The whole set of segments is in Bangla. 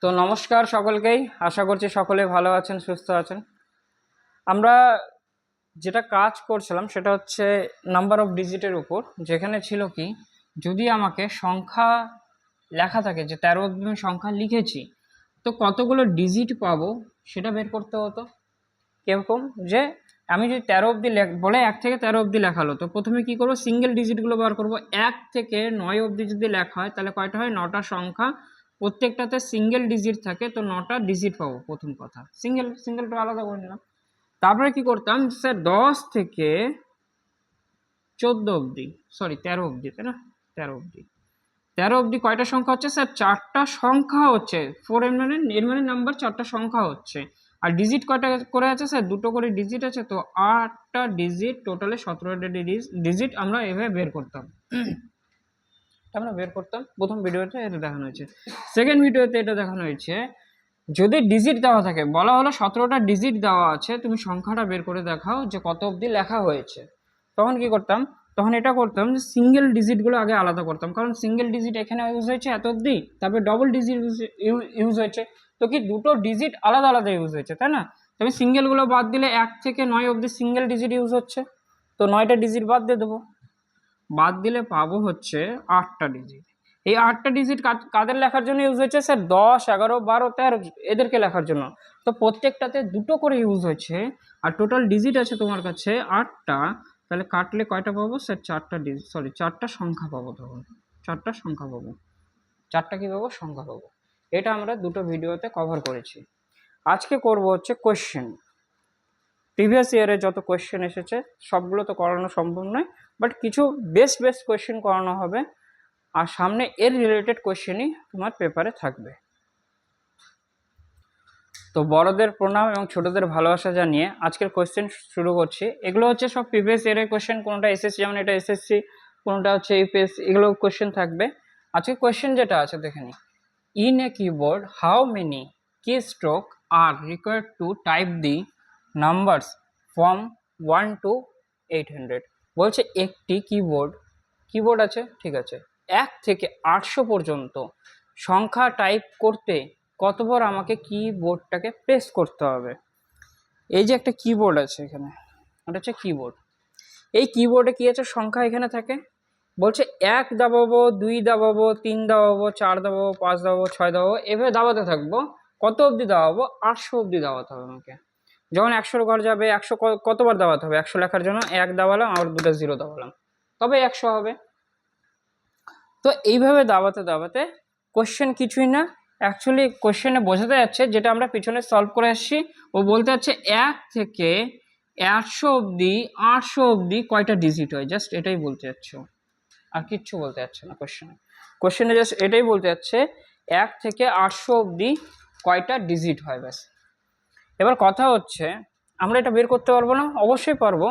তো নমস্কার সকলকেই, আশা করছি সকলে ভালো আছেন, সুস্থ আছেন। আমরা যেটা কাজ করছিলাম সেটা হচ্ছে নাম্বার অফ ডিজিটের উপর, যেখানে ছিল কি যদি আমাকে সংখ্যা লেখা থাকে যে 13 অবধি আমি সংখ্যা লিখেছি, তো কতগুলো ডিজিট পাবো সেটা বের করতে হতো। কিরকম যে আমি যদি 13 অবধি বলে 1 থেকে 13 অবধি লেখালো, তো প্রথমে কি করবো, সিঙ্গেল ডিজিটগুলো বার করবো। 1 থেকে 9 অবধি যদি লেখা হয় তাহলে কয়টা হয়, 9টা সংখ্যা, প্রত্যেকটাতে সিঙ্গেল ডিজিট থাকে, তো 9টা ডিজিট পাবো। প্রথম কথা সিঙ্গেলটা আলাদা করে নিলাম। তারপরে কি করতাম, স্যার 10 থেকে 14 অবধি, সরি 13 অবধি, তাই না, 13 অবধি কয়টা সংখ্যা হচ্ছে স্যার, 4টা সংখ্যা হচ্ছে। 4 এর মানে নাম্বার 4টা সংখ্যা হচ্ছে। আর ডিজিট কয়টা করে আছে স্যার, 2টো করে ডিজিট আছে, তো 8টা ডিজিট, টোটালে 17টা ডিজিট আমরা এভাবে বের করতাম। প্রথম ভিডিওতে এটা দেখানো হয়েছে। সেকেন্ড ভিডিওতে এটা দেখানো হয়েছে যদি ডিজিট দেওয়া থাকে, বলা হলো 17টা ডিজিট দেওয়া আছে, তুমি সংখ্যাটা বের করে দেখাও যে কত অবধি লেখা হয়েছে। তখন কি করতাম, তখন এটা করতাম যে সিঙ্গেল ডিজিটগুলো আগে আলাদা করতাম, কারণ সিঙ্গেল ডিজিট এখানে ইউজ হয়েছে এত অবধি, তারপরে ডবল ডিজিট ইউজ হয়েছে, তো কি দুটো ডিজিট আলাদা আলাদা ইউজ হয়েছে, তাই না। তবে সিঙ্গেলগুলো বাদ দিলে 1 থেকে 9 অবধি সিঙ্গেল ডিজিট ইউজ হচ্ছে, তো 9টা ডিজিট বাদ দিয়ে দেবো। বাদ দিলে পাবো হচ্ছে 8টা ডিজিট। এই 8টা ডিজিট কাদের লেখার জন্য ইউজ হয়েছে স্যার, 10, 11, 12, 13 এদেরকে লেখার জন্য। তো প্রত্যেকটাতে 2টো করে ইউজ হয়েছে, আর টোটাল ডিজিট আছে তোমার কাছে 8টা। তাহলে কাটলে কয়টা পাবো স্যার, 4টা ডিজিট, সরি 4টা সংখ্যা পাবো। তখন 4টা সংখ্যা পাবো, 4টা কি পাবো, সংখ্যা পাবো। এটা আমরা দুটো ভিডিওতে কভার করেছি। আজকে করব হচ্ছে কোয়েশ্চেন। প্রিভিয়াস ইয়ারে যত কোয়েশ্চেন এসেছে সবগুলো তো করানো সম্ভব নয়, বাট কিছু বেস্ট কোয়েশ্চেন করানো হবে, আর সামনে এর রিলেটেড কোয়েশ্চেনই তোমার পেপারে থাকবে। তো বড়দের প্রণাম এবং ছোটদের ভালোবাসা জানিয়ে আজকের কোয়েশ্চেন শুরু করছি। এগুলো হচ্ছে সব প্রিভিয়াস ইয়ারের কোয়েশ্চেন, কোনোটা এসএসসি, যেমন এটা এসএসসি, কোনোটা হচ্ছে ইউপিএসসি, এগুলো কোয়েশ্চেন থাকবে। আজকে কোয়েশ্চেন যেটা আছে দেখে নিই। In a keyboard how many key stroke are required to type the numbers from 1 to 800। বলছে একটি কিবোর্ড আছে, ঠিক আছে, 1 থেকে 800 পর্যন্ত সংখ্যা টাইপ করতে কতবার আমাকে কিবোর্ডটাকে প্রেস করতে হবে। এই যে একটা কিবোর্ড আছে এখানে, এটা হচ্ছে কিবোর্ড। এই কিবোর্ডে কি আছে, সংখ্যা এখানে থাকে। বলছে 1 দাবাবো, 2 দাবাবো, 3 দাবাবো, 4 দাবাবো, 5 দাবাবো, 6 দাবাবো, এভাবে দাবাতে থাকবো। কত অবধি দাবাবো, 800 অবধি দাবাতে হবে আমাকে। যখন 100 ঘর যাবে, 100 কতবার দাবাতে হবে, 100 লেখার জন্য 1 দাবালাম আর 2টা 0 দাবালাম, তবে 100 হবে। তো এইভাবে দাবাতে দাবাতে কোশ্চেন কিছুই না, অ্যাকচুয়ালি কোশ্চেনে বোঝাতে যাচ্ছে যেটা আমরা পিছনে সলভ করে আসছি। ও বলতে যাচ্ছে 1 থেকে 800 অবধি কয়টা ডিজিট হয়, জাস্ট এটাই বলতে যাচ্ছে, আর কিচ্ছু বলতে যাচ্ছে না। কোশ্চেনে জাস্ট এটাই বলতে যাচ্ছে 1 থেকে 800 অবধি কয়টা ডিজিট হয়, ব্যাস। এবার কথা হচ্ছে আমরা এটা বের করতে পারবো না, অবশ্যই পারবো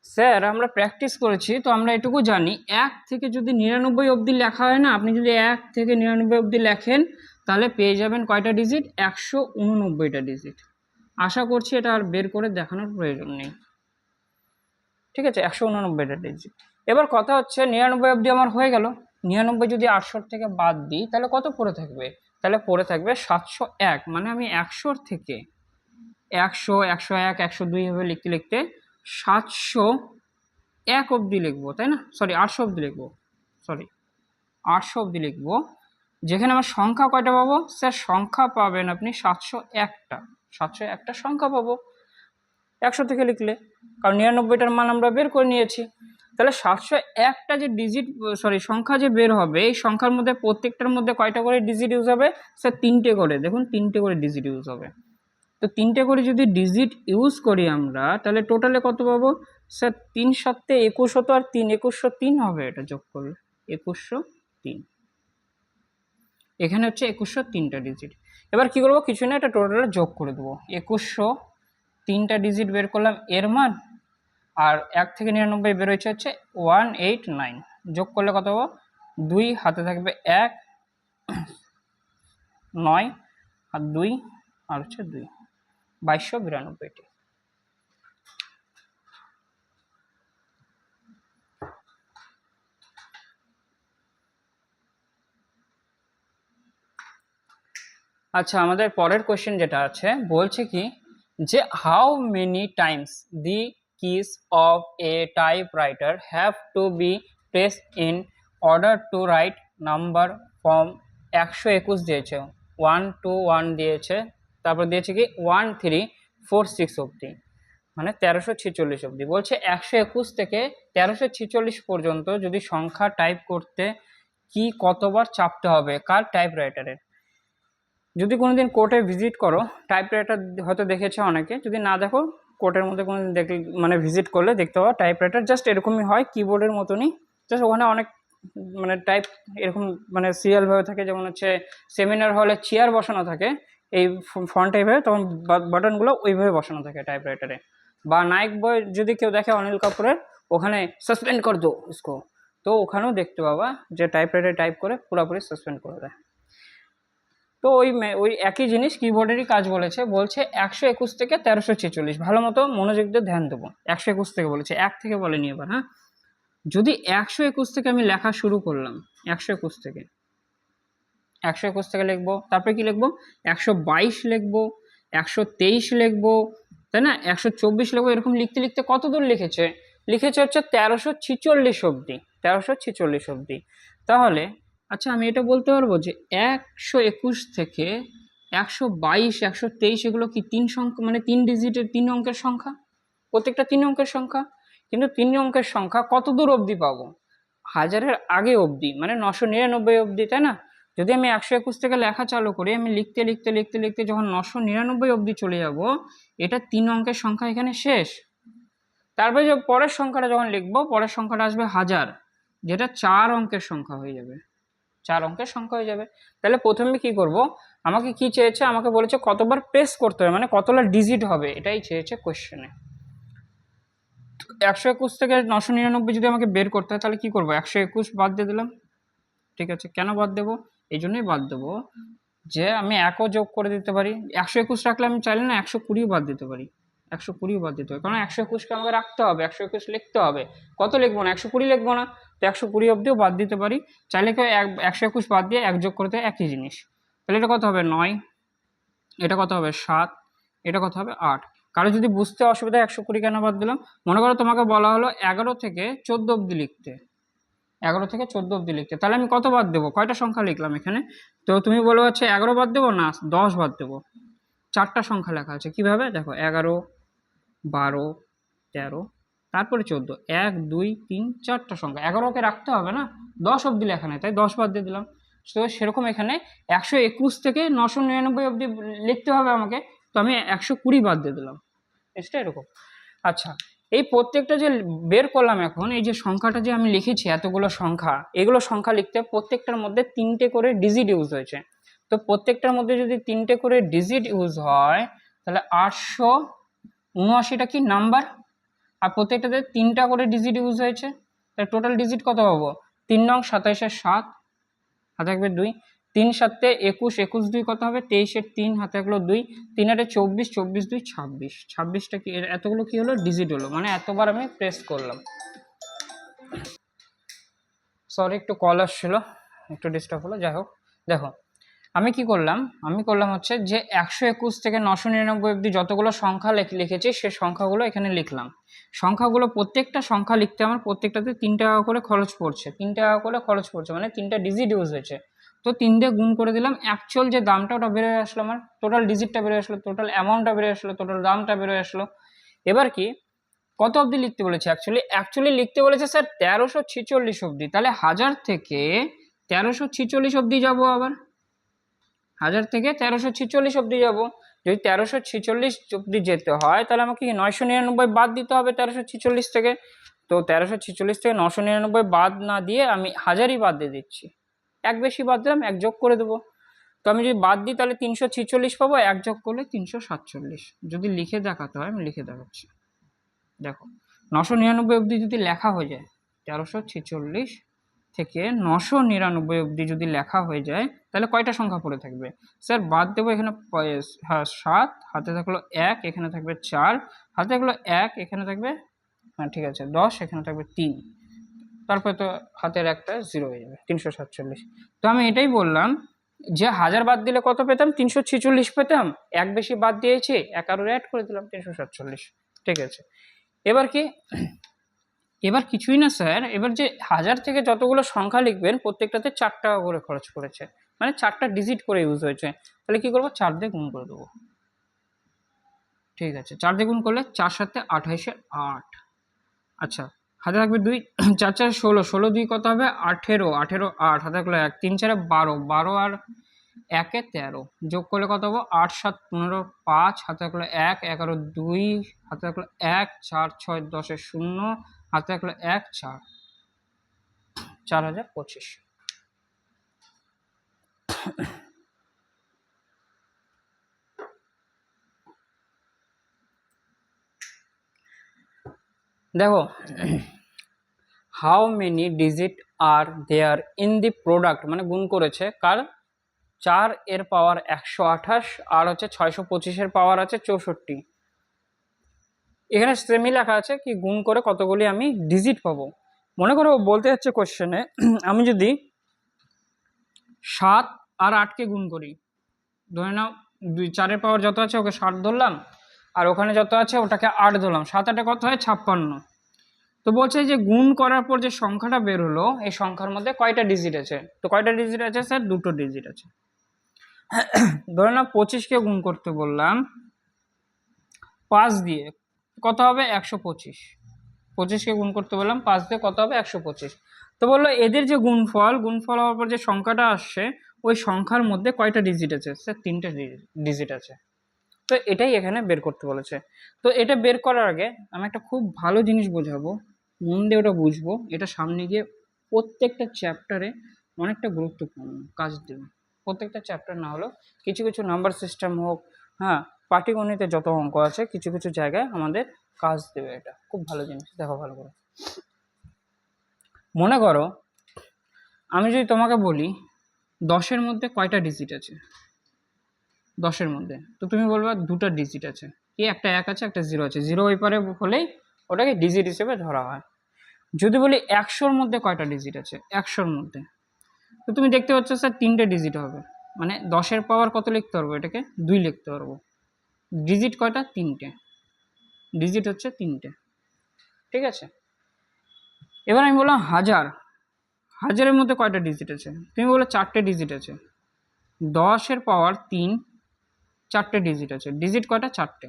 স্যার, আমরা প্র্যাকটিস করেছি, তো আমরা এটুকু জানি 1 থেকে যদি 99 অবধি লেখা হয় না, আপনি যদি 1 থেকে 99 অবধি লেখেন তাহলে পেয়ে যাবেন কয়টা ডিজিট, 189টা ডিজিট। আশা করছি এটা আর বের করে দেখানোর প্রয়োজন নেই, ঠিক আছে, 189টা ডিজিট। এবার কথা হচ্ছে 99 অবধি আমার হয়ে গেল, 99 যদি 800 থেকে বাদ দিই তাহলে কত পড়ে থাকবে, তাহলে পড়ে থাকবে 701। মানে আমি 100 থেকে 100, 101, 102 এভাবে লিখতে লিখতে 701 অবধি লিখবো, তাই না, সরি 800 অবধি লিখবো, সরি 800 অবধি লিখবো। যেখানে আমার সংখ্যা কয়টা পাবো স্যার, সংখ্যা পাবেন আপনি 701টা সংখ্যা পাবো 100 থেকে লিখলে, কারণ 99টার মান আমরা বের করে নিয়েছি। তাহলে 701টা যে ডিজিট, সরি সংখ্যা যে বের হবে, এই সংখ্যার মধ্যে প্রত্যেকটার মধ্যে কয়টা করে ডিজিট ইউজ হবে স্যার, 3টে করে, দেখুন 3টে করে ডিজিট ইউজ হবে। তো 3টে করে যদি ডিজিট ইউজ করি আমরা, তাহলে টোটালে কত পাবো স্যার, 3 7 21 হতো, আর 3 2103 হবে, এটা যোগ করলে 2103। এখানে হচ্ছে 2103টা ডিজিট। এবার কি করবো, কিছু না, এটা টোটালে যোগ করে দেবো। 2103টা ডিজিট বের করলাম এর মান, আর 1 থেকে 99 বের হয়েছে হচ্ছে 189। যোগ করলে কত পাবো, 2 হাতে থাকবে 1, 9 আর 2 আর হচ্ছে 2, 2292টি। আচ্ছা, আমাদের পরের কোশ্চেন যেটা আছে বলছে কি যে how many times the keys of a typewriter have to be pressed in order to write number from 121 দিয়েছে, 1 to 1 দিয়েছে, তারপর দিয়েছে কি 1346 অবধি, মানে 1346 অবধি। বলছে 121 থেকে 1346 পর্যন্ত যদি সংখ্যা টাইপ করতে কি কতবার চাপতে হবে কার টাইপরাইটারের। যদি কোনোদিন কোর্টে ভিজিট করো, টাইপরাইটার হয়তো দেখেছো অনেকে, যদি না দেখো কোর্টের মধ্যে কোনোদিন দেখলে মানে ভিজিট করলে দেখতে পাবো টাইপরাইটার জাস্ট এরকমই হয়, কিবোর্ডের মতনই, জাস্ট ওখানে অনেক মানে টাইপ এরকম মানে সিরিয়ালভাবে থাকে, যেমন হচ্ছে সেমিনার হলে চেয়ার বসানো থাকে এই ফন্ট এইভাবে, তখন বাটনগুলো ওইভাবে বসানো থাকে টাইপরাইটারে। বা নায়ক বই যদি কেউ দেখে অনিল কাপুরের, ওখানে সাসপেন্ড কর দো ইসকো, তো ওখানেও দেখতে পাবা যে টাইপরাইটারে টাইপ করে পুরোপুরি সাসপেন্ড করে দেয়। তো ওই একই জিনিস কিবোর্ডেরই কাজ বলেছে, বলছে 121 থেকে 1346, ভালো মতো মনোযোগ দিয়ে ধ্যান দেবো। 121 থেকে বলেছে, 1 থেকে বলেনি এবার। হ্যাঁ, যদি 121 থেকে আমি লেখা শুরু করলাম, 121 থেকে 121 থেকে লিখবো, তারপরে কি লিখবো 122 লিখবো, 123 লিখবো, তাই না, 124 লিখবো, এরকম লিখতে লিখতে কত দূর লিখেছে হচ্ছে 1346 অবধি, 1346 অবধি। তাহলে আচ্ছা আমি এটা বলতে পারবো যে 121 থেকে 122 123 এগুলো কি 3 সংখ্যা, মানে 3 ডিজিটের 3 অঙ্কের সংখ্যা, প্রত্যেকটা 3 অঙ্কের সংখ্যা, কিন্তু 3 অঙ্কের সংখ্যা কত দূর অবধি পাবো, হাজারের আগে অবধি, মানে 999 অবধি, তাই না। যদি আমি 121 থেকে লেখা চালু করি, আমি লিখতে লিখতে লিখতে লিখতে যখন 999 অবধি চলে যাব, এটা 3 অঙ্কের সংখ্যা এখানে শেষ। তারপরে যে পরের সংখ্যাটা যখন লিখবো, পরের সংখ্যাটা আসবে 1000, যেটা 4 অঙ্কের সংখ্যা হয়ে যাবে, 4 অঙ্কের সংখ্যা হয়ে যাবে। তাহলে প্রথমে কি করব, আমাকে কি চেয়েছে, আমাকে বলেছে কতবার প্রেস করতে হবে, মানে কতটা ডিজিট হবে, এটাই চেয়েছে কোশ্চেনে। 121 থেকে 999 যদি আমাকে বের করতে হয়, তাহলে কি করবো, 121 বাদ দিয়ে দিলাম। ঠিক আছে, কেন বাদ দেবো, এই জন্যই বাদ দেবো যে আমি 1ও যোগ করে দিতে পারি, 121 রাখলে আমি চাইলে না 120 বাদ দিতে পারি, 120 বাদ দিতে হবে, কারণ 121কে আমাকে রাখতে হবে, 121 লিখতে হবে, কত লিখবো না, 120 লিখবো না, তো 120 অবধিও বাদ দিতে পারি। চাইলে কেউ 121 বাদ দিয়ে 1 যোগ করতে একই জিনিস, তাহলে এটা কত হবে 9, এটা কত হবে 7, এটা কত হবে 8। কারো যদি বুঝতে অসুবিধা 120 কেন বাদ দিলাম, মনে করো তোমাকে বলা হলো 11 থেকে 14 অবধি লিখতে, 11 থেকে 14 অবধি লিখতে, তাহলে আমি কত বাদ দেবো, কয়টা সংখ্যা লিখলাম এখানে, তো তুমি বলো হচ্ছে 11 বাদ দেবো না 10 বাদ দেবো, 4টা সংখ্যা লেখা আছে, কিভাবে দেখো 11, 12, 13, তারপরে 14, 1 2 3 4টা সংখ্যা, 11কে রাখতে হবে না, 10 অবধি লেখা নেই, তাই 10 বাদ দিয়ে দিলাম। তো সেরকম এখানে 121 থেকে 999 অবধি লিখতে হবে আমাকে, তো আমি 120 বাদ দিয়ে দিলাম, এটা এরকম। আচ্ছা, এই প্রত্যেকটা যে বের করলাম এখন, এই যে সংখ্যাটা যে আমি লিখেছি এতগুলো সংখ্যা, এগুলো সংখ্যা লিখতে প্রত্যেকটার মধ্যে 3টে করে ডিজিট ইউজ হয়েছে, তো প্রত্যেকটার মধ্যে যদি 3টে করে ডিজিট ইউজ হয়, তাহলে 879টা কি নাম্বার, আর প্রত্যেকটাতে 3টা করে ডিজিট ইউজ হয়েছে, তাহলে টোটাল ডিজিট কত পাবো, 3 নং 27 7, হাতে থাকবে 2, 3 7 21, 21 2 কত হবে 23 3, হাতে থাকলো 2, 3 8 24, 24 2 26, 26টা কি এতগুলো কি হলো ডিজিট হলো, মানে এতবার আমি প্রেস করলাম। সরি একটু কল আসছিল, একটু ডিস্টার্ব হলো, যাই হোক। দেখো আমি কি করলাম, আমি করলাম হচ্ছে যে 121 থেকে 999 অবধি যতগুলো সংখ্যা লিখেছি সে সংখ্যাগুলো এখানে লিখলাম। সংখ্যাগুলো প্রত্যেকটা সংখ্যা লিখতে আমার প্রত্যেকটাতে 3 টাকা করে খরচ পড়ছে, 3 টাকা করে খরচ পড়ছে, মানে 3টা ডিজিট ইউজ হয়েছে, তো 3 দিয়ে গুণ করে দিলাম, অ্যাকচুয়াল যে দামটা ওটা বেরোয় আসলো, আমার টোটাল ডিজিটটা বেরোয় আসলো, টোটাল অ্যামাউন্টটা বেরোয় আসলো, টোটাল দামটা বেরোয় আসলো। এবার কি কত অবধি লিখতে বলেছে, অ্যাকচুয়ালি লিখতে বলেছে স্যার 1346 অবধি, তাহলে 1000 থেকে 1346 অবধি যাবো, আবার 1000 থেকে 1346 অবধি যাবো। যদি 1346 অবধি যেতে হয়, তাহলে আমাকে 999 বাদ দিতে হবে 1346 থেকে, তো 1346 থেকে 999 বাদ না দিয়ে আমি 1000ই বাদ দিয়ে দিচ্ছি, এক বেশি বাদ দিলাম, এক যোগ করে দেবো, তো আমি যদি বাদ দিই তাহলে 346 পাবো, এক যোগ করলে 347। যদি লিখে দেখাতে হয় আমি লিখে দেখাচ্ছি, দেখো 999 অবধি যদি লেখা হয়ে যায়, 1346 থেকে 999 অবধি যদি লেখা হয়ে যায়, তাহলে কয়টা সংখ্যা পড়ে থাকবে, স্যার বাদ দেবো এখানে, হ্যাঁ 7, হাতে থাকলো 1, এখানে থাকবে 4, হাতে থাকলো 1, এখানে থাকবে, হ্যাঁ ঠিক আছে 10, এখানে থাকবে 3, তারপরে তো হাতের একটা 0 হয়ে যাবে 347। তো আমি এটাই বললাম যে 1000 বাদ দিলে কত পেতাম? 346 পেতাম। এক বেশি বাদ দিয়েছি, 1 আর অ্যাড করে দিলাম 347। ঠিক আছে, এবার কি? এবার কিছুই না স্যার, এবার যে 1000 থেকে যতগুলো সংখ্যা লিখবেন প্রত্যেকটাতে 4 টাকা করে খরচ করেছে, মানে 4টা ডিজিট করে ইউজ হয়েছে। তাহলে কি করবো? 4 দিয়ে গুণ করে দেবো। ঠিক আছে, 4 দিয়ে গুণ করলে 4 7 28 8। আচ্ছা, হাতে থাকবে 2, 4 4 16, 16 2 কত হবে? 18, 18 8, হাতে থাকলো 1, 3 4 12, 12 আর 1 এ 13, যোগ করলে কত হবে? 8 7 15, 5, হাতে থাকলো 1, 11 2, হাতে থাকলো 1, 4 6 10 0, হাতে থাকলো 1 4, 4025। দেখো, how many digit are there in the product, মানে গুণ করেছে কার? 4 এর পাওয়ার 128 আর হচ্ছে 625 এর পাওয়ার আছে 64। এখানে সেমি লেখা আছে কি গুণ করে কতগুলি আমি ডিজিট পাবো। মনে করো বলতে যাচ্ছে কোশ্চেনে, আমি যদি 7 আর 8কে গুণ করি, ধরে নাও 4 এর পাওয়ার যত আছে ওকে 7 ধরলাম, আর ওখানে যত আছে ওটাকে 8 ধরলাম, 7 8 কত হয়? 56। তো বলছে যে গুণ করার পর যে সংখ্যাটা বের হলো এই সংখ্যার মধ্যে কয়টা ডিজিট আছে? তো কয়টা ডিজিট আছে স্যার? 2টো ডিজিট আছে। ধরে নাও 25কে গুণ করতে বললাম 5 দিয়ে, কত হবে? 125। 25কে গুণ করতে বললাম 5 দিয়ে, কত হবে? 125। তো বললো এদের যে গুণফল হওয়ার পর যে সংখ্যাটা আসছে ওই সংখ্যার মধ্যে কয়টা ডিজিট আছে? স্যার 3টে ডিজিট আছে। তো এটাই এখানে বের করতে বলেছে। তো এটা বের করার আগে আমি একটা খুব ভালো জিনিস বোঝাবো, মন দিয়ে ওটা বুঝবো, এটা সামনে গিয়ে প্রত্যেকটা চ্যাপ্টারে অনেকটা গুরুত্বপূর্ণ কাজ দেবে। প্রত্যেকটা চ্যাপ্টার না হলেও কিছু কিছু নাম্বার সিস্টেম হোক, হ্যাঁ, পাটিগণিতে যত অঙ্ক আছে কিছু কিছু জায়গায় আমাদের কাজ দেবে। এটা খুব ভালো জিনিস, দেখো ভালো করে। মনে করো আমি যদি তোমাকে বলি 10-এর মধ্যে কয়টা ডিজিট আছে? 10-এর মধ্যে তো তুমি বলবা 2টা ডিজিট আছে, কি? একটা 1 আছে, একটা 0 আছে। 0 ওই পারে হলেই ওটাকে ডিজিট হিসেবে ধরা হয়। যদি বলি 100-র মধ্যে কয়টা ডিজিট আছে? 100-র মধ্যে তো তুমি দেখতে পাচ্ছ স্যার 3টে ডিজিট হবে, মানে 10-এর পাওয়ার কত লিখতে পারবো? এটাকে 2 লিখতে পারবো। ডিজিট কয়টা? 3টে। ডিজিট হচ্ছে 3টে। ঠিক আছে, এবার আমি বললাম 1000-এর মধ্যে কয়টা ডিজিট আছে? তুমি বলো 4টে ডিজিট আছে। 10-এর পাওয়ার 3, 4টে ডিজিট আছে। ডিজিট কয়টা? 4টে।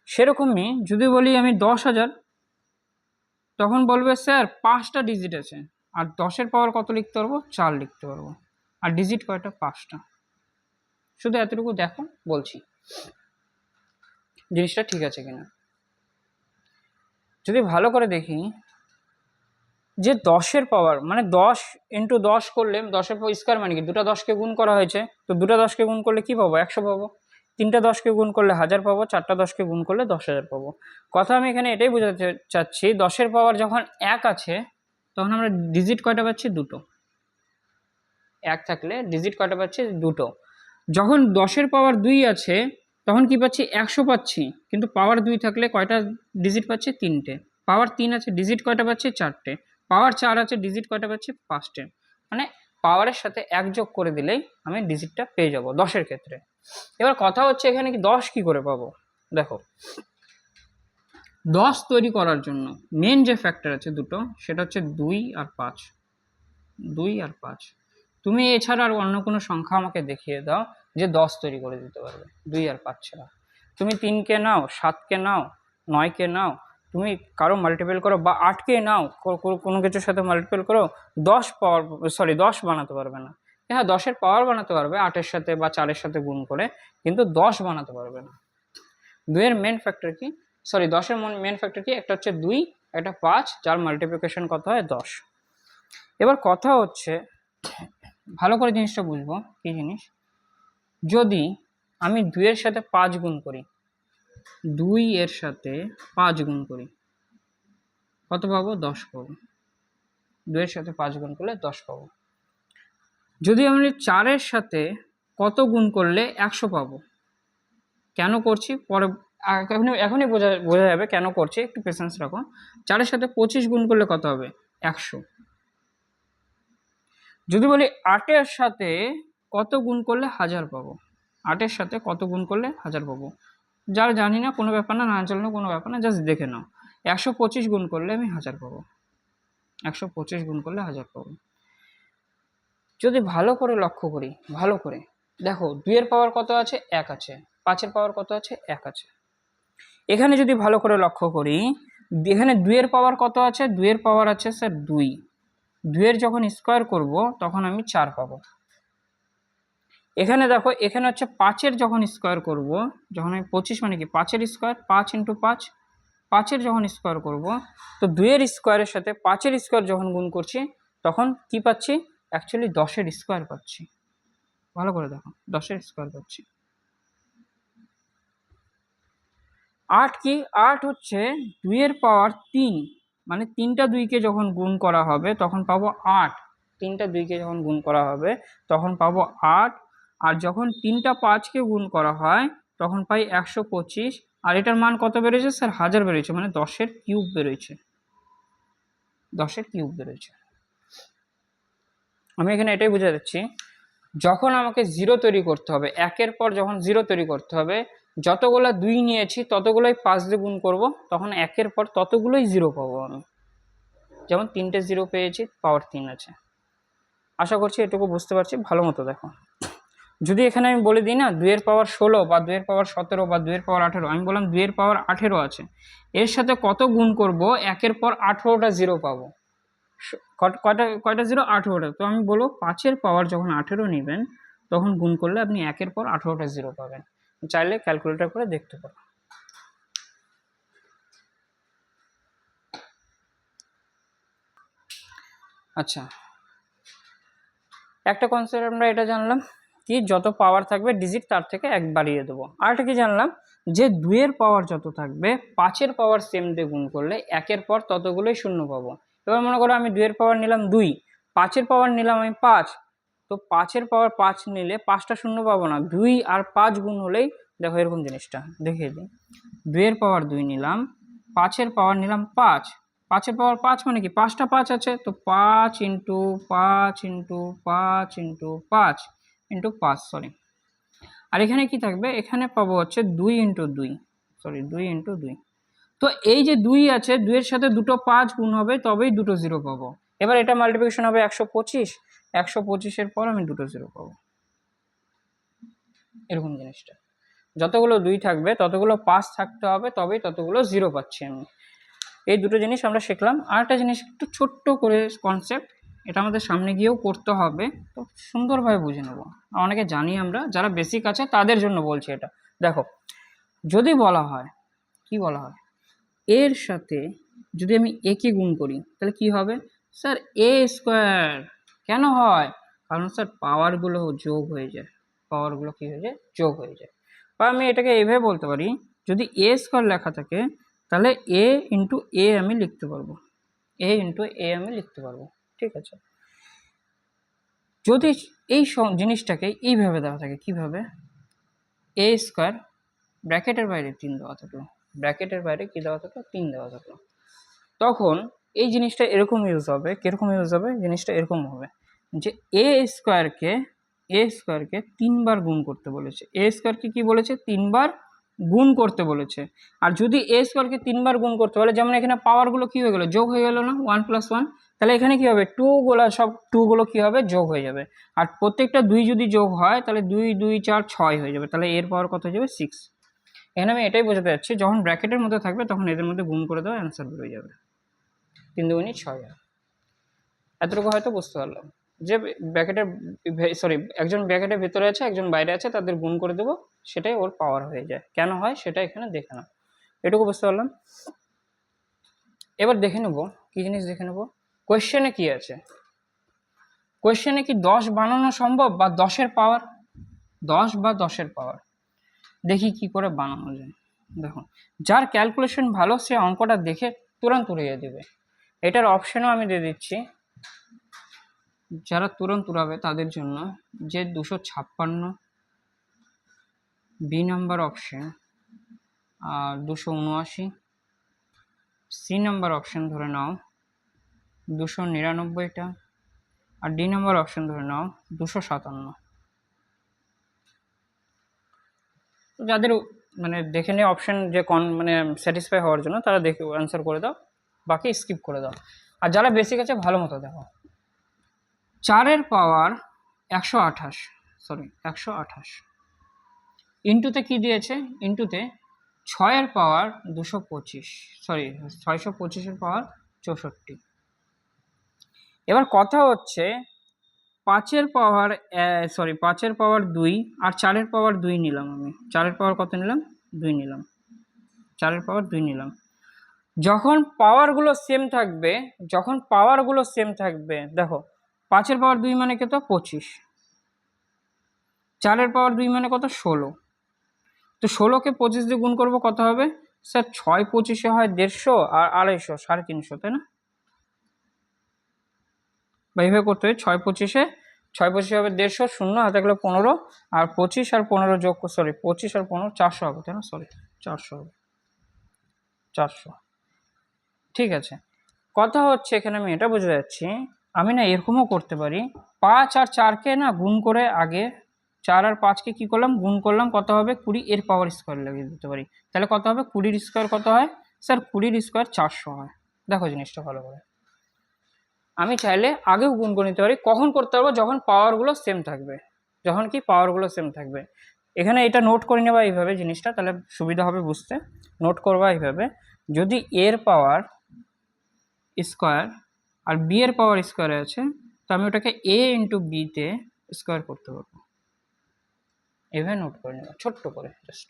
সেরকমই যদি বলি আমি 10,000, তখন বলবে স্যার 5টা ডিজিট আছে। আর 10-এর পাওয়ার কত লিখতে পারবো? 4 লিখতে পারবো। আর ডিজিট কয়টা? 5টা। শুধু এতটুকু দেখো, বলছি জিনিসটা ঠিক আছে কিনা। যদি ভালো করে দেখি যে 10-এর পাওয়ার মানে 10 ইন্টু 10 করলে 10-এর পাওয়ার স্কোয়ার মানে কি? 2টা 10কে গুণ করা হয়েছে, তো 2টা 10কে গুণ করলে কি পাবো? 100 পাবো। 3টা 10কে গুণ করলে 1000 পাবো। 4টা 10কে গুণ করলে 10,000 পাবো। কথা আমি এখানে এটাই বোঝাতে চাচ্ছি, 10-এর পাওয়ার যখন 1 আছে তখন আমরা ডিজিট কয়টা পাচ্ছি? 2টো। 1 থাকলে ডিজিট কয়টা পাচ্ছি? 2টো। যখন 10-এর পাওয়ার 2 আছে তখন কি পাচ্ছি? 100 পাচ্ছি, কিন্তু পাওয়ার 2 থাকলে কয়টা ডিজিট পাচ্ছি? 3টে। পাওয়ার 3 আছে, ডিজিট কয়টা পাচ্ছি? 4টে। পাওয়ার 4 আছে, ডিজিট কয়টা পাচ্ছি? 5টে। মানে পাওয়ারের সাথে 1 যোগ করে দিলেই আমি ডিজিটটা পেয়ে যাব 10-এর ক্ষেত্রে। এবার কথা হচ্ছে এখানে কি 10 কি করে পাবো? দেখো, 10 তৈরি করার জন্য মেন যে ফ্যাক্টর আছে দুটো, সেটা হচ্ছে 2 আর 5। 2 আর 5। তুমি এছাড়া আর অন্য কোনো সংখ্যা আমাকে দেখিয়ে দাও যে 10 তৈরি করে দিতে পারবে 2 আর 5 ছাড়া। তুমি 3কে নাও, 7কে নাও, 9কে নাও, তুমি কারো মাল্টিপল করো, বা 8কে নাও, কোনো কিছুর সাথে মাল্টিপল করো, 10 বানাতে পারবে না। হ্যাঁ, 10-এর পাওয়ার বানাতে পারবে 8-এর সাথে বা 4-এর সাথে গুণ করে, কিন্তু 10 বানাতে পারবে না। 2-এর মেন ফ্যাক্টর কি? 10-এর মেন ফ্যাক্টর কি? একটা হচ্ছে 2, একটা 5, যার মাল্টিপ্লিকেশন কত হয়? 10। এবার কথা হচ্ছে ভালো করে জিনিসটা বুঝবো, কি জিনিস? যদি আমি 2-এর সাথে 5 গুণ করি, 2-এর সাথে 5 গুণ করি, কত পাবো? 10 পাবো। 2-এর সাথে 5 গুণ করলে 10 পাবো। যদি আমি 4-এর সাথে কত গুণ করলে 100 পাবো? কেন করছি পরে, এখনই বোঝা যাবে কেন করছি, একটু পেশেন্স রাখো। 4-এর সাথে 25 গুণ করলে কত হবে? 100। যদি বলি 8-এর সাথে কত গুণ করলে 1000 পাবো, 8-এর সাথে কত গুণ করলে 1000 পাবো, যারা জানি না কোনো ব্যাপার না, না জানলে কোনো ব্যাপার না, জাস্ট দেখে নাও। 125 গুণ করলে আমি 1000 পাবো, 125 গুণ করলে 1000 পাবো। যদি ভালো করে লক্ষ্য করি, ভালো করে দেখো, 2-এর পাওয়ার কত আছে? 1 আছে। 5-এর পাওয়ার কত আছে? 1 আছে। এখানে যদি ভালো করে লক্ষ্য করি, এখানে 2-এর পাওয়ার কত আছে? 2-এর পাওয়ার আছে স্যার 2। 2-এর যখন স্কোয়ার করব তখন আমি 4 পাবো। এখানে দেখো, এখানে হচ্ছে 5-এর যখন স্কোয়ার করব, যখন আমি 25 মানে কি 5-এর স্কোয়ার, 5 ইন্টু 5, 5-এর যখন স্কোয়ার করব, তো 2-এর স্কোয়ারের সাথে 5-এর স্কোয়ার যখন গুণ করছি তখন কি পাচ্ছি? অ্যাকচুয়ালি 10-এর স্কোয়ার পাচ্ছি। ভালো করে দেখো, 10-এর স্কোয়ার পাচ্ছি। 8 কি? 8 হচ্ছে 2-এর পাওয়ার 3, মানে 3টা 2কে যখন গুণ করা হবে তখন পাবো 8। 3টা 2কে যখন গুণ করা হবে তখন পাবো 8, আর যখন 3টা 5কে গুণ করা হয় তখন পাই 125। আর এটার মান কত বেড়েছে স্যার? 1000 বেড়েছে, মানে 10-এর কিউব বেরোচ্ছে, 10-এর কিউব বেরোচ্ছে। আমি এখানে এটাই বোঝা যাচ্ছি, যখন আমাকে 0 তৈরি করতে হবে, 1-এর পর যখন 0 তৈরি করতে হবে, যতগুলো 2 নিয়েছি ততগুলোই 5 দিয়ে গুণ করব, তখন 1-এর পর ততগুলোই 0 পাবো আমি। যেমন 3টে 0 পেয়েছি, পাওয়ার 3 আছে। আশা করছি এটুকু বুঝতে পারছি। ভালো মতো দেখো, যদি এখানে আমি বলে দিই না 2-এর পাওয়ার 16 বা 2-এর পাওয়ার 17 বা 2-এর পাওয়ার 18, আমি বললাম 2-এর পাওয়ার 18 আছে, এর সাথে কত গুণ করব? 1-এর পর 18টা 0 পাবো। কয়টা কয়টা 0? 18টা। তো আমি বলবো 5-এর পাওয়ার যখন 18 নেবেন তখন গুণ করলে আপনি 1-এর পর 18টা 0 পাবেন। চাইলে ক্যালকুলেটর করে দেখতে পারো। আচ্ছা, একটা কনসেপ্ট আমরা এটা জানলাম কি, যত পাওয়ার থাকবে ডিজিট তার থেকে 1 বাড়িয়ে দেবো। আরেকটা কি জানলাম, যে 2-এর পাওয়ার যত থাকবে 5-এর পাওয়ার সেম দিয়ে গুণ করলে 1-এর পর ততগুলোই শূন্য পাবো। এবার মনে করো আমি 2-এর পাওয়ার নিলাম 2, 5-এর পাওয়ার নিলাম আমি 5, তো 5-এর পাওয়ার 5 নিলে 5টা শূন্য পাবো না, 2 আর 5 গুণ হলেই দেখো এরকম জিনিসটা দেখিয়ে দিই। 2-এর পাওয়ার 2 নিলাম, 5-এর পাওয়ার নিলাম 5, 5-এর পাওয়ার 5 মানে কি 5টা 5 আছে, তো 5 into 5 into 5 into 5 into 5, sorry. আর এখানে কি থাকবে? এখানে পাবো হচ্ছে 2 ইন্টু 2, সরি 2 ইন্টু 2। তো এই যে 2 আছে, 2-এর সাথে দুটো 5 গুণ হবে তবেই দুটো 0 পাবো। এবার এটা মাল্টিপ্লিকেশন হবে 125, 125-এর পর আমি দুটো 0 পাবো। এরকম জিনিসটা, যতগুলো 2 থাকবে ততগুলো 5 থাকতে হবে, তবেই ততগুলো 0 পাচ্ছি আমি। এই দুটো জিনিস আমরা শিখলাম। আরেকটা জিনিস একটু ছোট্ট করে কনসেপ্ট, এটা আমাদের সামনে গিয়েও করতে হবে, তো সুন্দরভাবে বুঝে নেব। অনেকে জানি আমরা, যারা বেসিক আছে তাদের জন্য বলছি এটা। দেখো, যদি বলা হয়, কি বলা হয়, এর সাথে যদি আমি এ কে গুণ করি তাহলে কি হবে? স্যার এ স্কোয়ার। কেন হয়? কারণ স্যার পাওয়ারগুলো যোগ হয়ে যায়, পাওয়ারগুলো কি হয়ে যায়? যোগ হয়ে যায়। বা আমি এটাকে এইভাবে বলতে পারি, যদি এ স্কোয়ার লেখা থাকে তাহলে এ ইন্টু এ আমি লিখতে পারবো, এ ইন্টু এ আমি লিখতে পারবো, ঠিক আছে। যদি এই জিনিসটাকে এইভাবে দেওয়া থাকে, কিভাবে? এ স্কোয়ার ব্র্যাকেটের বাইরে 3 দেওয়া থাকলো, ব্র্যাকেটের বাইরে কি দেওয়া থাকলো? 3 দেওয়া থাকলো, তখন এই জিনিসটা এরকম ইউজ হবে। কিরকম ইউজ হবে? জিনিসটা এরকম হবে যে এ স্কোয়ারকে 3বার গুণ করতে বলেছে, এ স্কোয়ারকে কি বলেছে? 3বার গুণ করতে বলেছে। আর যদি এ স্কোয়ারকে 3বার গুণ করতে বলে, যেমন এখানে পাওয়ারগুলো কি হয়ে গেল? যোগ হয়ে গেল না, 1 + 1, তাহলে এখানে কি হবে? 2 গুলো, সব 2 গুলো কি হবে? যোগ হয়ে যাবে। আর প্রত্যেকটা 2 যদি যোগ হয় তাহলে 2 2 4 6 হয়ে যাবে, তাহলে এর পাওয়ার কত হয়ে যাবে? 6। এখানে আমি এটাই বোঝাতে যাচ্ছি, যখন ব্র্যাকেটের মধ্যে থাকবে তখন এদের মধ্যে গুণ করে দেওয়া, অ্যান্সার বেরিয়ে যাবে। 3 দুগুণে 6। এতটুকু হয়তো বুঝতে পারলাম যে ব্র্যাকেটের, সরি, একজন ব্র্যাকেটের ভেতরে আছে একজন বাইরে আছে, তাদের গুণ করে দেবো, সেটাই ওর পাওয়ার হয়ে যায়। কেন হয় সেটা এখানে দেখে নাও, এটুকু বুঝতে পারলাম। এবার দেখে নেব কি জিনিস, দেখে নেব কোয়েশ্চেনে কি আছে। কোয়েশ্চেনে কি 10 বানানো সম্ভব, বা 10-এর পাওয়ার 10 বা 10-এর পাওয়ার? দেখি কি করে বানানো যায়। দেখো, যার ক্যালকুলেশন ভালো সে অঙ্কটা দেখে তুরন্ত উড়িয়ে দেবে। এটার অপশনও আমি দিয়ে দিচ্ছি, যারা তুরন্ত উড়াবে তাদের জন্য, যে 256 বি নাম্বার অপশন, আর 279 সি নাম্বার অপশন ধরে নাও, 299টা, আর ডি নাম্বার অপশন ধরে নাও 257। যাদের মানে দেখে নিয়ে অপশন যে মানে স্যাটিসফাই হওয়ার জন্য তারা দেখে অ্যান্সার করে দাও, বাকি স্কিপ করে দাও। আর যারা বেসিক আছে ভালো মতো দেখো। 4 পাওয়ার 128, সরি 128 ইন্টুতে কি দিয়েছে, ইন্টুতে 6 পাওয়ার 225, সরি 625 পাওয়ার 64। এবার কথা হচ্ছে 5 পাওয়ার 2 আর 4 পাওয়ার 2 নিলাম আমি। 4 পাওয়ার কত নিলাম? 2 নিলাম। 4 পাওয়ার 2 নিলাম। যখন পাওয়ারগুলো সেম থাকবে, দেখো 5 পাওয়ার 2 মানে কত? 25। 4 পাওয়ার 2 মানে কত? 16। তো 16কে 25 দিয়ে গুণ করবো, কত হবে স্যার? 6 25 হয় 150 আর 250 350, তাই না? বা এইভাবে করতে হবে, 6 25 হবে 150, 0 হাতে গেলে 15, আর 25 আর 15 যোগ, সরি 25 আর 15 400 হবে, তাই না? সরি 400 হবে, 400। ঠিক আছে, কথা হচ্ছে এখানে আমি এটা বুঝতে যাচ্ছি, আমি না এরকমও করতে পারি, 5 আর 4কে না গুণ করে, আগে 4 আর 5কে কি করলাম? গুণ করলাম, কত হবে? 20 এর পাওয়ার স্কোয়ার লাগিয়ে দিতে পারি। তাহলে কত হবে? 20 স্কোয়ার কত হয় স্যার? 20 স্কোয়ার 400 হয়। দেখো জিনিসটা ভালো করে, আমি চাইলে আগেও গুণ করে নিতে পারি। কখন করতে পারবো? যখন পাওয়ারগুলো সেম থাকবে। যখন কি পাওয়ারগুলো সেম থাকবে। এখানে এটা নোট করে নেবা এইভাবে জিনিসটা, তাহলে সুবিধা হবে বুঝতে। নোট করবা এইভাবে, যদি এর পাওয়ার স্কোয়ার আর বি এর পাওয়ার স্কোয়ারে আছে, তো আমি ওটাকে এ ইন্টু বিতে স্কোয়ার করতে পারবো। এভাবে নোট করে নেবা ছোট্ট করে, জাস্ট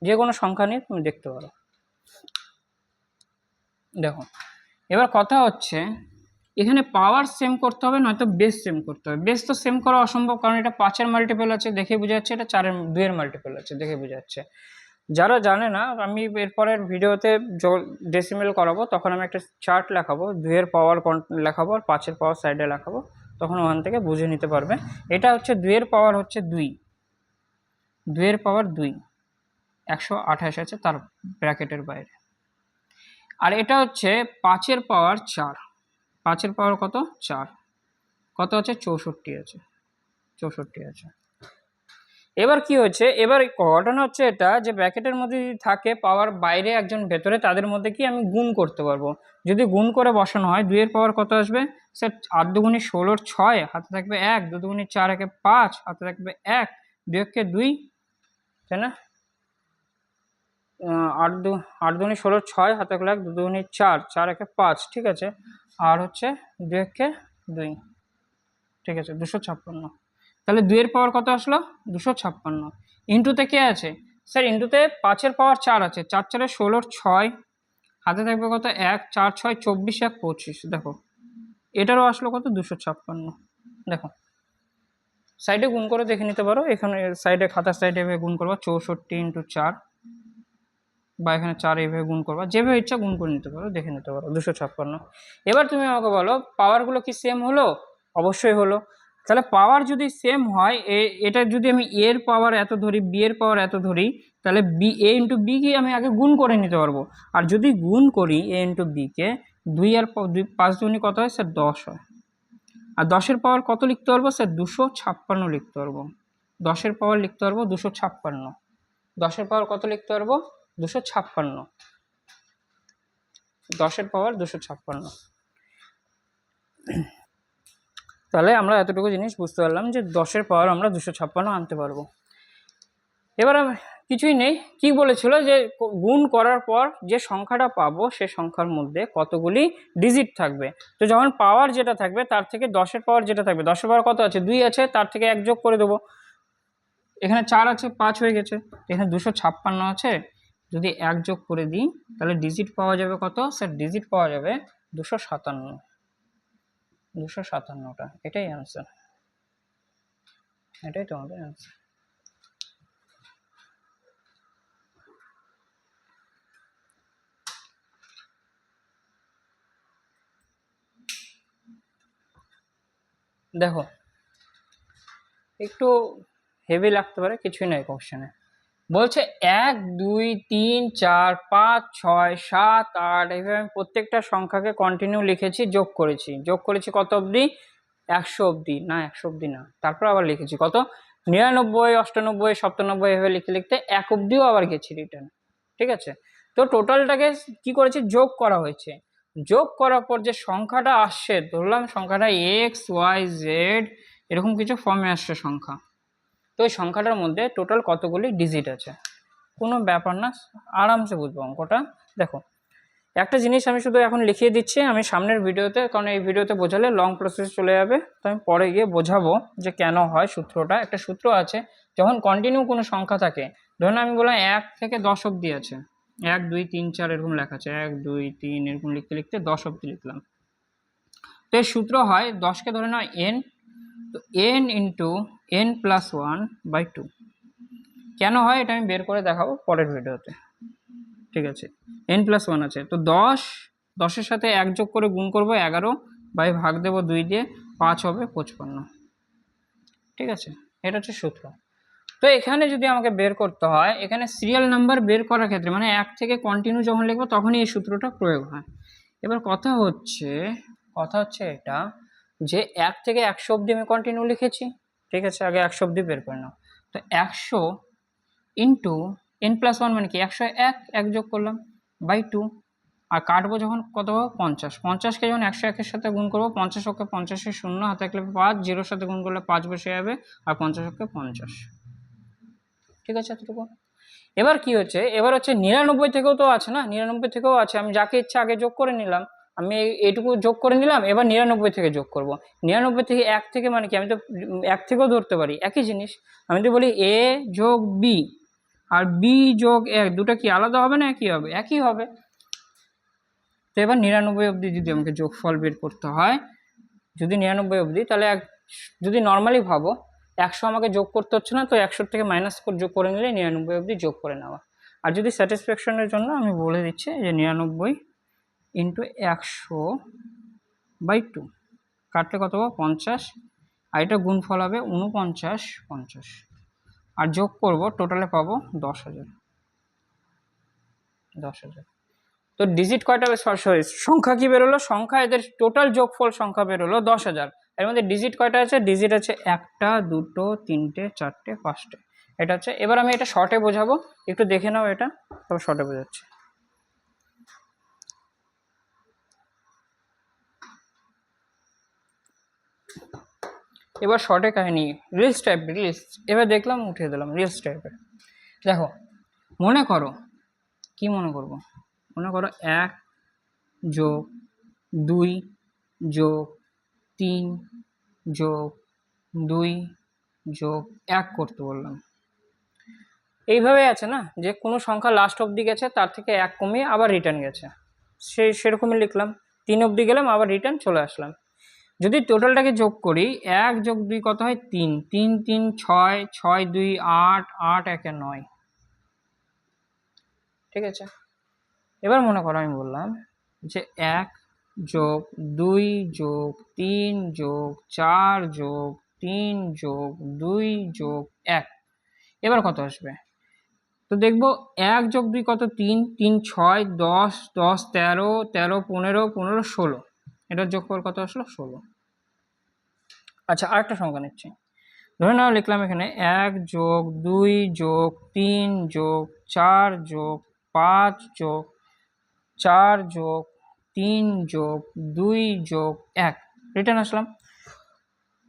যে কোনো সংখ্যা নিয়ে তুমি দেখতে পারো। দেখো এবার কথা হচ্ছে, এখানে পাওয়ার সেম করতে হবে, নয়তো বেস সেম করতে হবে। বেস তো সেম করা অসম্ভব, কারণ এটা 5-এর মাল্টিপল আছে দেখে বোঝা যাচ্ছে, এটা 2-এর মাল্টিপল আছে দেখে বোঝা যাচ্ছে। যারা জানে না, আমি এরপরের ভিডিওতে ডেসিমেল করাবো, তখন আমি একটা চার্ট লেখাবো, 2-এর পাওয়ার লেখাবো আর 5-এর পাওয়ার সাইডে লেখাবো, তখন ওখান থেকে বুঝে নিতে পারবে। এটা হচ্ছে 2-এর পাওয়ার হচ্ছে 2, 2-এর পাওয়ার 2 128 আছে তার ব্র্যাকেটের বাইরে। আর এটা হচ্ছে 5-এর পাওয়ার 4, 5-এর পাওয়ার কত? 4, কত আছে? 64 আছে, 64 আছে। এবার কি হচ্ছে, এবার ঘটনা হচ্ছে এটা, যে ব্র্যাকেটের মধ্যে যদি থাকে পাওয়ার বাইরে একজন ভেতরে, তাদের মধ্যে কি আমি গুণ করতে পারবো। যদি গুণ করে বসানো হয়, 2-এর পাওয়ার কত আসবে স্যার? 8 দুগুণে 16, 6 হাতে থাকবে 1, 2 দুগুণে 4, 1 5 হাতে থাকবে 1, 2 কে 2, তাই না? 8 দুগুণে 16, 6 হাতে থাকলে 1, 2 দুগুণে 4, 4 1 5, ঠিক আছে। আর হচ্ছে 2 কে 2, ঠিক আছে, 256। তাহলে 2-এর পাওয়ার কত আসলো? 256। ইন্টুতে কে আছে স্যার? ইন্টুতে 5-এর পাওয়ার 4 আছে, 4 4 16, 6 হাতে থাকবে কত? 1, 4 6 24, 1 25। দেখো এটারও আসলো কত? 256। দেখো সাইডে গুণ করে দেখে নিতে পারো, এখানে সাইডে খাতার সাইডে এভাবে গুণ করবা, 64 ইন্টু 4, বা এখানে 4 এইভাবে গুণ করবা, যেভাবে ইচ্ছা গুণ করে নিতে পারো, দেখে নিতে পারো 256। এবার তুমি আমাকে বলো পাওয়ারগুলো কি সেম হলো? অবশ্যই হলো। তাহলে পাওয়ার যদি সেম হয়, এটা যদি আমি এর পাওয়ার এত ধরি, বি এর পাওয়ার এত ধরি, তাহলে এ ইন্টু বি কে আমি আগে গুণ করে নিতে পারবো। আর যদি গুণ করি এ ইন্টু বি কে, 2 আর 5 দুগুণে কত হয় স্যার? 10 হয়। আর 10-এর পাওয়ার কত লিখতে পারবো স্যার? 256 লিখতে পারবো। 10-এর পাওয়ার লিখতে পারবো 256। 10-এর পাওয়ার কত লিখতে পারবো? 256। 10-এর পাওয়ার 256। তাহলে আমরা এতটুকু জিনিস বুঝতে পারলাম যে 10-এর পাওয়ার আমরা 256 আনতে পারবো। এবার কিছুই নেই, কি বলেছিল যে গুণ করার পর যে সংখ্যাটা পাবো সে সংখ্যার মধ্যে কতগুলি ডিজিট থাকবে। তো যখন পাওয়ার যেটা থাকবে তার থেকে 10-এর পাওয়ার যেটা থাকবে, 10-এর পাওয়ার কত আছে? 2 আছে, তার থেকে 1 যোগ করে দেবো। এখানে 4 আছে, 5 হয়ে গেছে, এখানে 256 আছে, যদি 1 যোগ করে দিই তাহলে ডিজিট পাওয়া যাবে কত স্যার? ডিজিট পাওয়া যাবে 257। 257টা, এটাই অ্যান্সার, এটাই তোমাদের অ্যান্সার। দেখো একটু হেভি লাগতে পারে, কিছুই নাই কোশ্চেনে। বলছে 1 2 3 4 5 6 7 8, এইভাবে আমি প্রত্যেকটা সংখ্যাকে কন্টিনিউ লিখেছি, যোগ করেছি কত অবধি? 100 অবধি না, 100 অবধি না, তারপর আবার লিখেছি কত 99, 98, 97 এভাবে লিখতে লিখতে 1 অবধিও আবার গেছি রিটার্ন। ঠিক আছে, তো টোটালটাকে কি করেছি, যোগ করা হয়েছে। যোগ করার পর যে সংখ্যাটা আসছে, ধরলাম সংখ্যাটা XYZ এরকম কিছু ফর্মে আসছে সংখ্যা, তো ওই সংখ্যাটার মধ্যে টোটাল কতগুলি ডিজিট আছে, কোনো ব্যাপার না, আরামসে বুঝবো অঙ্কটা। দেখো একটা জিনিস আমি শুধু এখন লিখিয়ে দিচ্ছি, আমি সামনের ভিডিওতে, কারণ এই ভিডিওতে বোঝালে লং প্রসেস চলে যাবে, তো আমি পরে গিয়ে বোঝাবো যে কেন হয় সূত্রটা। একটা সূত্র আছে, যখন কন্টিনিউ কোনো সংখ্যা থাকে, ধরুন আমি বললাম 1 থেকে 10 অবধি আছে, 1 2 3 4 এরকম লেখা আছে, 1 2 3 এরকম লিখতে লিখতে 10 অবধি লিখলাম। তো এর সূত্র হয় 10কে ধরে নাও n, তো n ইন্টু n+1/2। কেন হয় এটা আমি বের করে দেখাবো পরের ভিডিওতে। ঠিক আছে, n+1 আছে, তো 10-এর সাথে 1 যোগ করে গুণ করবো 11, বাই ভাগ দেবো 2 দিয়ে, 5 হবে 55। ঠিক আছে, এটা হচ্ছে সূত্র। তো এখানে যদি আমাকে বের করতে হয়, এখানে সিরিয়াল নাম্বার বের করার ক্ষেত্রে মানে 1 থেকে কন্টিনিউ যখন লিখবো তখনই এই সূত্রটা প্রয়োগ হয়। এবার কথা হচ্ছে এটা যে 1 থেকে 100 অবধি আমি কন্টিনিউ লিখেছি। ঠিক আছে, আগে 100 অবধি বের করে নাও, তো 100 ইন্টু n+1 মানে কি 101, 1 যোগ করলাম বাই 2, আর কাটবো যখন কত পাবো 50, 50কে যখন 101-এর সাথে গুণ করবো, 50 ওকে 50-এর শূন্য হাতে থাকলে 5, 0-র সাথে গুণ করলে 5 বসে যাবে, আর 50 ওকে 50। ঠিক আছে এতটুকু। এবার কি হচ্ছে, এবার হচ্ছে 99 থেকেও তো আছে না, 99 থেকেও আছে, আমি যাকে ইচ্ছা আগে যোগ করে নিলাম, আমি এইটুকু যোগ করে নিলাম, এবার 99 থেকে যোগ করব। 99 থেকে 1 থেকে মানে কি, আমি তো 1 থেকেও ধরতে পারি, একই জিনিস। আমি তো বলি a যোগ b আর b যোগ 1, দুটো কি আলাদা হবে না একই হবে? একই হবে। তো এবার 99 অবধি যদি আমাকে যোগফল বের করতে হয়, যদি 99 অবধি, তাহলে যদি নর্মালি ভাবো 100 আমাকে যোগ করতে হচ্ছে না, তো 100 থেকে মাইনাস যোগ করে নিলে 99 অবধি যোগ করে নেওয়া। আর যদি স্যাটিসফ্যাকশনের জন্য আমি বলে দিচ্ছি যে 99 ইন্টু 100/2, কাটলে কত পাবো 50, আর এটা গুণফল হবে 49, 50, আর যোগ করব টোটালে পাবো 10,000। তো ডিজিট কয়টা, সরি সংখ্যা কি বেরোলো, সংখ্যা এদের টোটাল যোগফল সংখ্যা বেরোলো 10,000। এর মধ্যে ডিজিট কয়টা আছে, ডিজিট আছে 1টা 2টো 3টে 4টে 5টে, এটা হচ্ছে। এবার আমি এটা শর্টে বোঝাবো, একটু দেখে নাও এটা, তবে শর্টে বোঝাচ্ছি। এবার শর্টে কাহিনী, রিলস টাইপ, রিলস এবার দেখলাম উঠিয়ে দিলাম, রিলস টাইপের। দেখো মনে করো, কি মনে করবো, মনে করো 1 যোগ 2 যোগ 3 যোগ 2 যোগ 1 করতে বললাম। এইভাবে আছে না, যে কোনো সংখ্যা লাস্ট অবধি গেছে, তার থেকে 1 কমিয়ে আবার রিটার্ন গেছে, সেরকমই লিখলাম। 3 অবধি গেলাম, আবার রিটার্ন চলে আসলাম। যদি টোটালটাকে যোগ করি, 1 যোগ 2 কত হয় 3, 3 3 6, 6 2 8, 8 1 9। ঠিক আছে, এবার মনে করো আমি বললাম যে 1 যোগ 2 যোগ 3 যোগ 4 যোগ 3 যোগ 2 যোগ 1, এবার কত আসবে? তো দেখবো 1 যোগ 2 কত, 3 3 6 10 10 13 13 15 15 16, এটার যোগফল কত আসলো 16। আচ্ছা আরেকটা সংখ্যা নিচ্ছি, ধরে নাও লিখলাম এখানে 1 যোগ 2 যোগ 3 যোগ 4 যোগ 5 যোগ 4 যোগ 3 যোগ 2 যোগ 1, রিটার্ন আসলাম।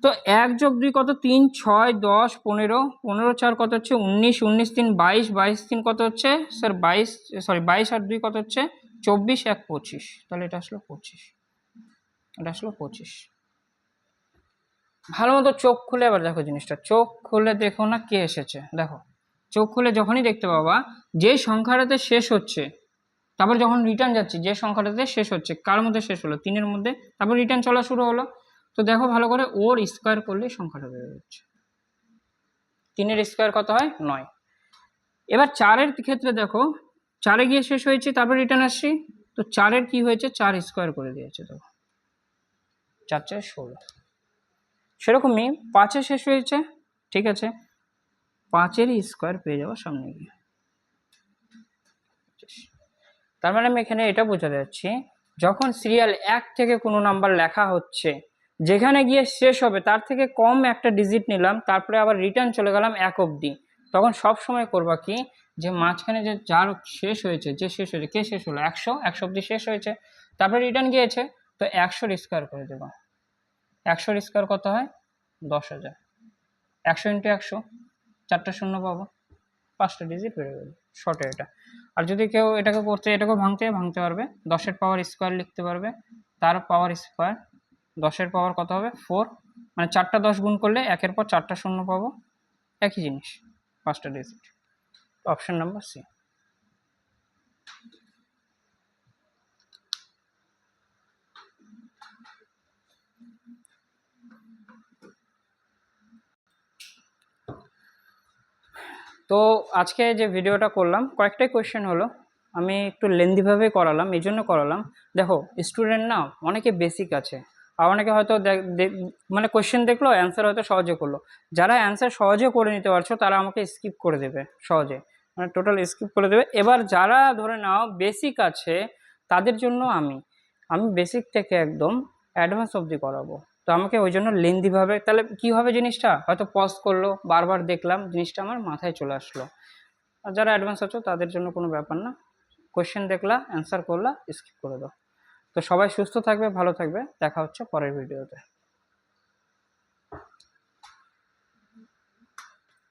তো 1 যোগ 2 কত, 3 6 10 15 15 4 কত হচ্ছে 19 19 3 22 22 3 কত হচ্ছে স্যার 22, সরি 22 আর 2 কত হচ্ছে 24 1 25, তাহলে এটা আসলো 25, এটা আসলো 25। ভালো মতো চোখ খুলে এবার দেখো জিনিসটা, চোখ খুলে দেখো না কে এসেছে। দেখো চোখ খুলে যখনই দেখতে পাবা যে সংখ্যাটাতে শেষ হচ্ছে, তারপর যখন রিটার্ন যাচ্ছি যে সংখ্যাটাতে শেষ হচ্ছে, কার মধ্যে শেষ হলো 3-এর মধ্যে, তারপর রিটার্ন চলা শুরু হলো, তো দেখো ভালো করে ওর স্কোয়ার করলে সংখ্যাটা বেড়ে যাচ্ছে। 3-এর স্কোয়ার কত হয় 9। এবার 4-এর ক্ষেত্রে দেখো 4-এ গিয়ে শেষ হয়েছে, তারপর রিটার্ন আসছি, তো 4-এর কি হয়েছে 4 স্কোয়ার করে দিয়েছে, দেখো 4 4 16। সেরকমই 5-এ শেষ হয়েছে, ঠিক আছে, 5-এর স্কোয়ার পেয়ে যাবো সামনে গিয়ে। তার মানে আমি এখানে এটা বোঝাতে যাচ্ছি, যখন সিরিয়াল 1 থেকে কোনো নাম্বার লেখা হচ্ছে, যেখানে গিয়ে শেষ হবে তার থেকে কম একটা ডিজিট নিলাম, তারপরে আবার রিটার্ন চলে গেলাম 1 অবধি। তখন সব সময় করবা কি, যে মাঝখানে যে যার শেষ হয়েছে, যে শেষ হয়েছে, কে শেষ হলো, 100 অবধি শেষ হয়েছে, তারপরে রিটার্ন গিয়েছে, তো 100 স্কোয়ার করে দেবো। 100 স্কোয়ার কত হয়? 10,000। 100 ইন্টু 100, 4টা শূন্য পাবো, 5টা ডিজিট বেড়ে গেল, শর্টে এটা। আর যদি কেউ এটাকে করতে, এটাকেও ভাঙতে পারবে, 10-এর পাওয়ার স্কোয়ার লিখতে পারবে, তার পাওয়ার স্কোয়ার, 10-এর পাওয়ার কত হবে? 4, মানে 4টা 10 গুণ করলে 1-এর পর 4টা শূন্য পাবো, একই জিনিস, 5টা ডিজিট। Option number C. তো আজকে যে ভিডিওটা করলাম, কয়েকটাই কোয়েশ্চেন হলো, আমি একটু লেন্দিভাবে করালাম, এই জন্য করালাম। দেখো স্টুডেন্ট না অনেকে বেসিক আছে, আর অনেকে হয়তো মানে কোয়েশ্চেন দেখলো, অ্যান্সার হয়তো সহজে করলো। যারা অ্যান্সার সহজে করে নিতে পারছো তারা আমাকে স্কিপ করে দেবে সহজে, মানে টোটাল স্কিপ করে দেবে। এবার যারা ধরে নাও বেসিক আছে, তাদের জন্য আমি বেসিক থেকে একদম অ্যাডভান্স অবধি করাবো। তো আমাকে ওই জন্য লেন্দিভাবে, তাহলে কী হবে জিনিসটা, হয়তো পজ করলো, বারবার দেখলাম, জিনিসটা আমার মাথায় চলে আসলো। আর যারা অ্যাডভান্স আছো তাদের জন্য কোনো ব্যাপার না, কোয়েশ্চেন দেখলা, অ্যান্সার করলা, স্কিপ করে দাও। তো সবাই সুস্থ থাকবে, ভালো থাকবে, দেখা হচ্ছে পরের ভিডিওতে।